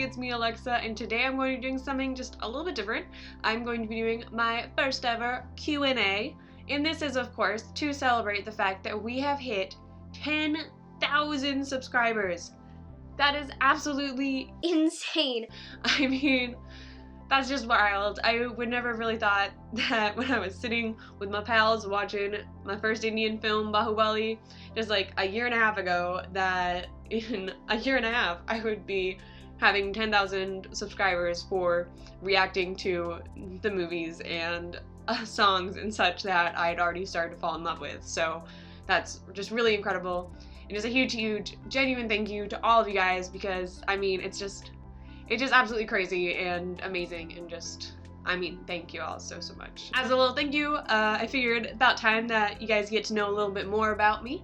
it's me, Alexa, and today I'm going to be doing something just a little bit different. I'm going to be doing my first ever Q&A, and this is, of course, to celebrate the fact that we have hit 10,000 subscribers. That is absolutely insane. I mean, that's just wild. I would never have really thought that when I was sitting with my pals watching my first Indian film, Bahubali, just like a year and a half ago, that in a year and a half I would be having 10,000 subscribers for reacting to the movies and songs and such that I had already started to fall in love with. So that's just really incredible. And just a huge, genuine thank you to all of you guys, because I mean, it's just absolutely crazy and amazing, and just, I mean, thank you all so much. As a little thank you, I figured about time that you guys get to know a little bit more about me.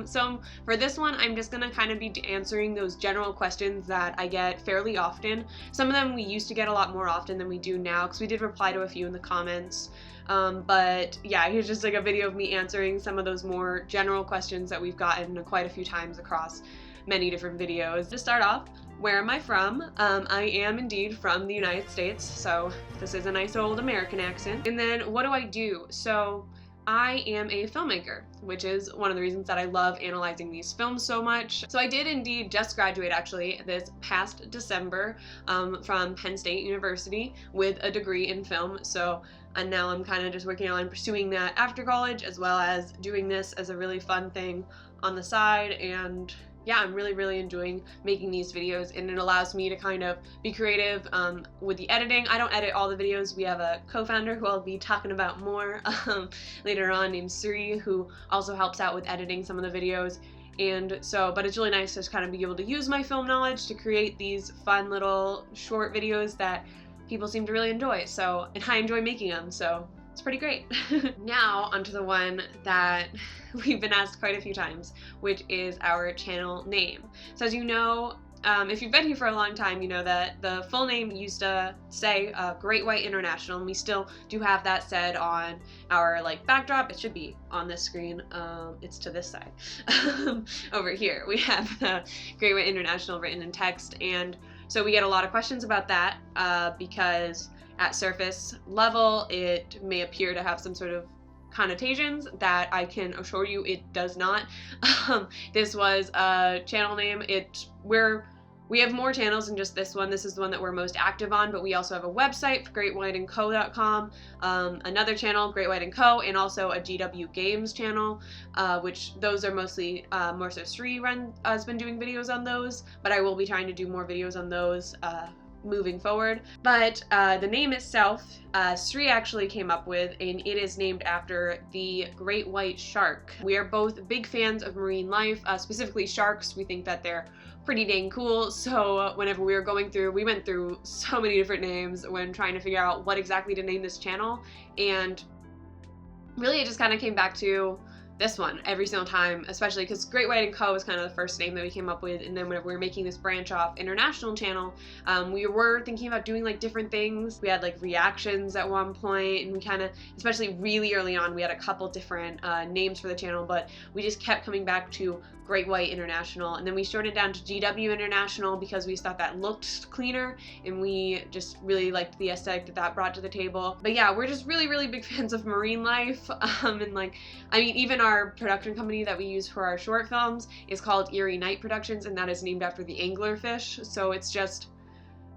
So for this one, I'm just gonna kind of be answering those general questions that I get fairly often. Some of them we used to get a lot more often than we do now, because we did reply to a few in the comments. But yeah, here's just like a video of me answering some of those more general questions that we've gotten quite a few times across many different videos. To start off, where am I from? I am indeed from the United States, so this is a nice old American accent. And then what do I do? So I am a filmmaker, which is one of the reasons that I love analyzing these films so much. So I did indeed just graduate, actually, this past December from Penn State University with a degree in film. And now I'm kind of just working on pursuing that after college, as well as doing this as a really fun thing on the side. And yeah, I'm really enjoying making these videos, and it allows me to kind of be creative with the editing. I don't edit all the videos. We have a co-founder who I'll be talking about more later on, named Sri, who also helps out with editing some of the videos. And so, but it's really nice to just kind of be able to use my film knowledge to create these fun little short videos that people seem to really enjoy. So, and I enjoy making them, so it's pretty great. Now onto the one that we've been asked quite a few times, which is our channel name. So as you know, if you've been here for a long time, you know that the full name used to say Great White International, and we still do have that said on our backdrop. It should be on this screen. It's to this side. Over here we have Great White International written in text, and so we get a lot of questions about that because at surface level it may appear to have some sort of connotations that I can assure you it does not. This was a channel name. We have more channels than just this one. This is the one that we're most active on, but we also have a website, greatwhiteandco.com, another channel, Great White & Co., and also a GW Games channel, which those are mostly, more so Sri has been doing videos on those, but I will be trying to do more videos on those moving forward. But the name itself, Sri actually came up with, and it is named after the great white shark. We are both big fans of marine life, specifically sharks. We think that they're pretty dang cool, so whenever we went through so many different names when trying to figure out what exactly to name this channel, and really it just kind of came back to this one every single time, especially because Great White & Co. was kind of the first name that we came up with. And then whenever we were making this branch off international channel, we were thinking about doing different things. We had reactions at one point, and we kind of, especially really early on, we had a couple different names for the channel, but we just kept coming back to Great White International, and then we shortened it down to GW International because we thought that looked cleaner, and we just really liked the aesthetic that brought to the table. But yeah, we're just really big fans of marine life, and I mean, even our production company that we use for our short films is called Erie Night Productions, and that is named after the anglerfish. So it's just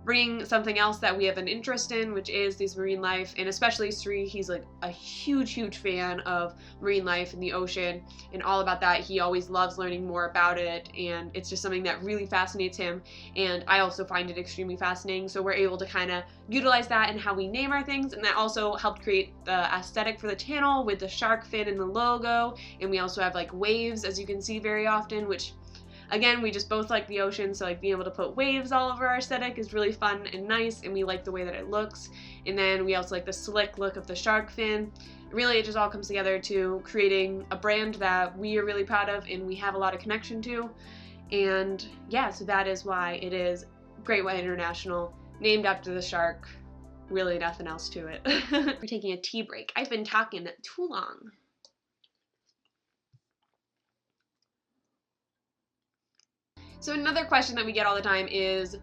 bringing something else that we have an interest in, which is these marine life, and especially Sri, he's a huge fan of marine life in the ocean and all about that. He always loves learning more about it, and it's just something that really fascinates him, and I also find it extremely fascinating. So we're able to kind of utilize that in how we name our things, and that also helped create the aesthetic for the channel with the shark fin in the logo. And we also have waves, as you can see very often, which again, we just both like the ocean, so being able to put waves all over our aesthetic is really fun and nice, and we like the way that it looks. And then we also like the slick look of the shark fin. Really, it just all comes together to creating a brand that we are really proud of and we have a lot of connection to. And yeah, so that is why it is Great White International, named after the shark. Really nothing else to it. We're taking a tea break. I've been talking too long. So another question that we get all the time is,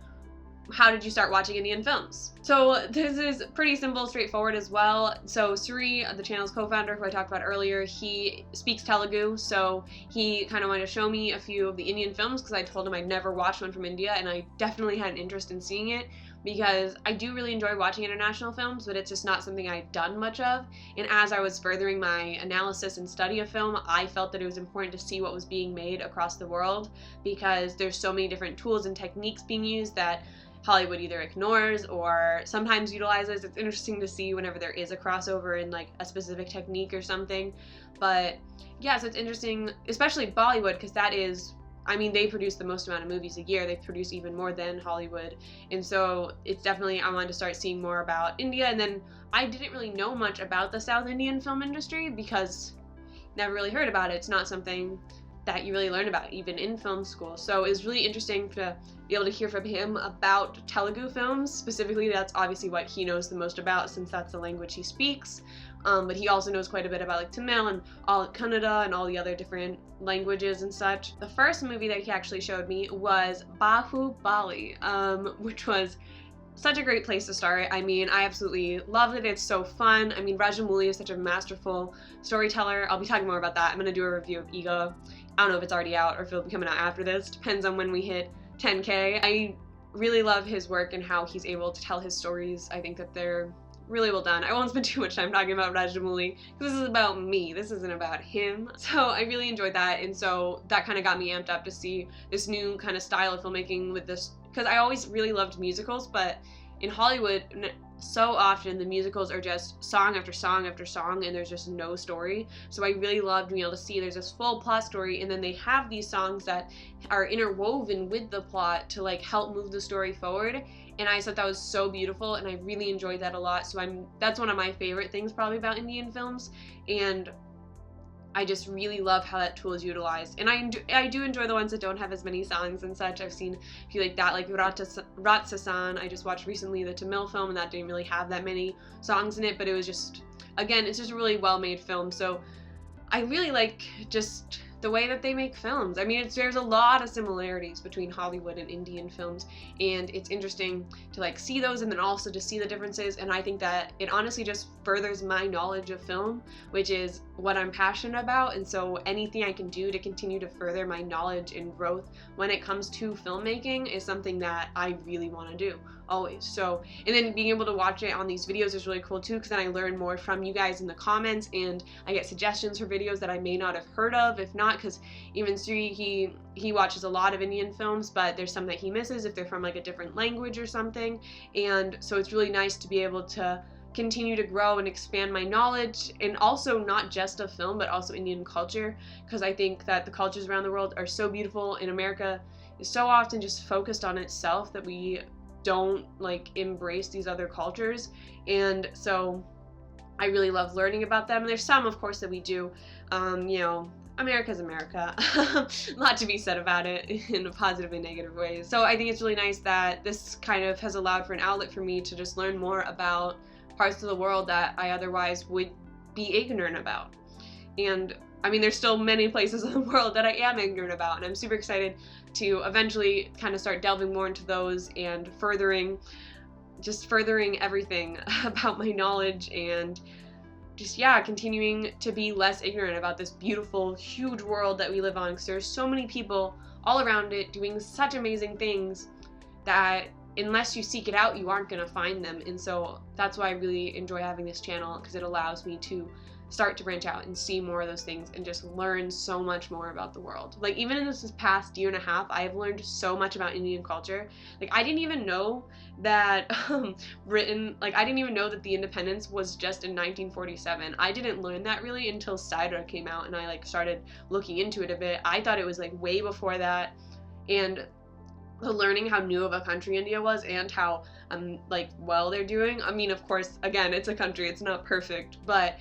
how did you start watching Indian films? So this is pretty simple, straightforward as well. So Sri, the channel's co-founder, who I talked about earlier, he speaks Telugu, so he kind of wanted to show me a few of the Indian films because I told him I'd never watched one from India, and I definitely had an interest in seeing it because I do really enjoy watching international films, but it's just not something I've done much of. And as I was furthering my analysis and study of film, I felt that it was important to see what was being made across the world because there's so many different tools and techniques being used that Hollywood either ignores or sometimes utilizes. It's interesting to see whenever there is a crossover in like a specific technique or something. But yeah, so it's interesting, especially Bollywood, because that is, I mean, they produce the most amount of movies a year. They produce even more than Hollywood. And so it's definitely, I wanted to start seeing more about India. And then I didn't really know much about the South Indian film industry because never really heard about it. It's not something that you really learn about even in film school. So it was really interesting to be able to hear from him about Telugu films. Specifically, that's obviously what he knows the most about since that's the language he speaks. But he also knows quite a bit about like Tamil and all Kannada and all the other different languages and such. The first movie that he actually showed me was Bahubali, which was such a great place to start. I mean, I absolutely loved it. It's so fun. I mean, Rajamouli is such a masterful storyteller. I'll be talking more about that. I'm going to do a review of Ego. I don't know if it's already out or if it'll be coming out after this. Depends on when we hit 10K. I really love his work and how he's able to tell his stories. I think that they're really well done. I won't spend too much time talking about Rajamouli because this is about me. This isn't about him. So I really enjoyed that, and so that kind of got me amped up to see this new kind of style of filmmaking with this, because I always really loved musicals, but in Hollywood, so often the musicals are just song after song after song and there's just no story. So I really loved being able to see there's this full plot story and then they have these songs that are interwoven with the plot to like help move the story forward. And I thought that was so beautiful and I really enjoyed that a lot. So that's one of my favorite things probably about Indian films, and I just really love how that tool is utilized. And I do enjoy the ones that don't have as many songs and such. I've seen a few like that, like Ratsasan. I just watched recently the Tamil film, and that didn't really have that many songs in it, but it was just, again, it's just a really well-made film. So I really like just the way that they make films. I mean, there's a lot of similarities between Hollywood and Indian films, and it's interesting to like see those and then also to see the differences. And I think that it honestly just furthers my knowledge of film, which is what I'm passionate about. And so anything I can do to continue to further my knowledge and growth when it comes to filmmaking is something that I really want to do always. So, and then being able to watch it on these videos is really cool too, because then I learn more from you guys in the comments and I get suggestions for videos that I may not have heard of, if not, because even Sri, he watches a lot of Indian films, but there's some that he misses if they're from like a different language or something. And so it's really nice to be able to continue to grow and expand my knowledge, and also not just of film but also Indian culture, because I think that the cultures around the world are so beautiful, and America is so often just focused on itself that we don't like embrace these other cultures. And so I really love learning about them, and there's some of course that we do, you know, America's America. A lot to be said about it in positive and negative ways. So I think it's really nice that this kind of has allowed for an outlet for me to just learn more about parts of the world that I otherwise would be ignorant about. And I mean, there's still many places in the world that I am ignorant about, and I'm super excited to eventually kind of start delving more into those and furthering everything about my knowledge, and just, yeah, continuing to be less ignorant about this beautiful, huge world that we live on, because there's so many people all around it doing such amazing things that unless you seek it out, you aren't going to find them. And so that's why I really enjoy having this channel, because it allows me to start to branch out and see more of those things and just learn so much more about the world. Like, even in this past year and a half, I have learned so much about Indian culture. Like, I didn't even know that I didn't even know that the independence was just in 1947. I didn't learn that really until Sidra came out and I like started looking into it a bit. I thought it was like way before that. And learning how new of a country India was and how like well they're doing. I mean, of course, again, it's a country, it's not perfect, but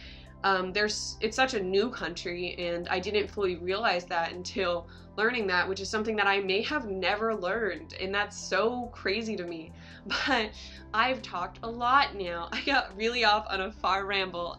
it's such a new country, and I didn't fully realize that until learning that, which is something that I may have never learned, and that's so crazy to me. But I've talked a lot now. I got really off on a far ramble.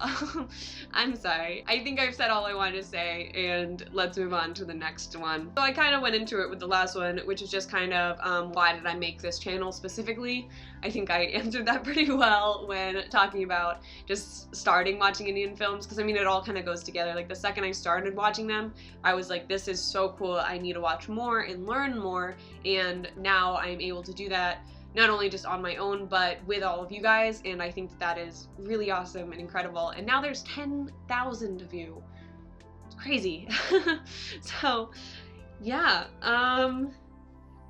I'm sorry. I think I've said all I wanted to say, and let's move on to the next one. So I kind of went into it with the last one, which is just kind of why did I make this channel specifically. I think I answered that pretty well when talking about just starting watching Indian films, because I mean it all kind of goes together. Like the second I started watching them, I was like, this is so cool, I need to watch more and learn more, and now I'm able to do that not only just on my own, but with all of you guys, and I think that is really awesome and incredible. And now there's 10,000 of you. It's crazy. So yeah,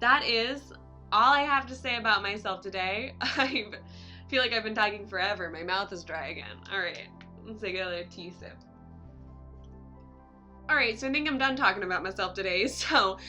that is all I have to say about myself today. I feel like I've been talking forever. My mouth is dry again. All right, let's take another tea sip. Alright, so I think I'm done talking about myself today, so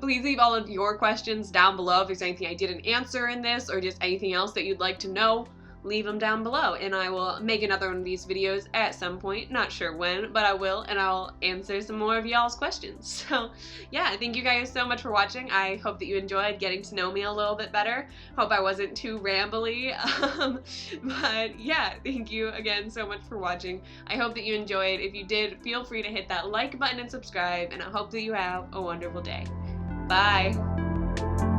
please leave all of your questions down below. If there's anything I didn't answer in this, or just anything else that you'd like to know, leave them down below, and I will make another one of these videos at some point. Not sure when, but I will, and I'll answer some more of y'all's questions. So yeah, thank you guys so much for watching. I hope that you enjoyed getting to know me a little bit better. Hope I wasn't too rambly, but yeah, thank you again so much for watching. I hope that you enjoyed. If you did, feel free to hit that like button and subscribe, and I hope that you have a wonderful day. Bye!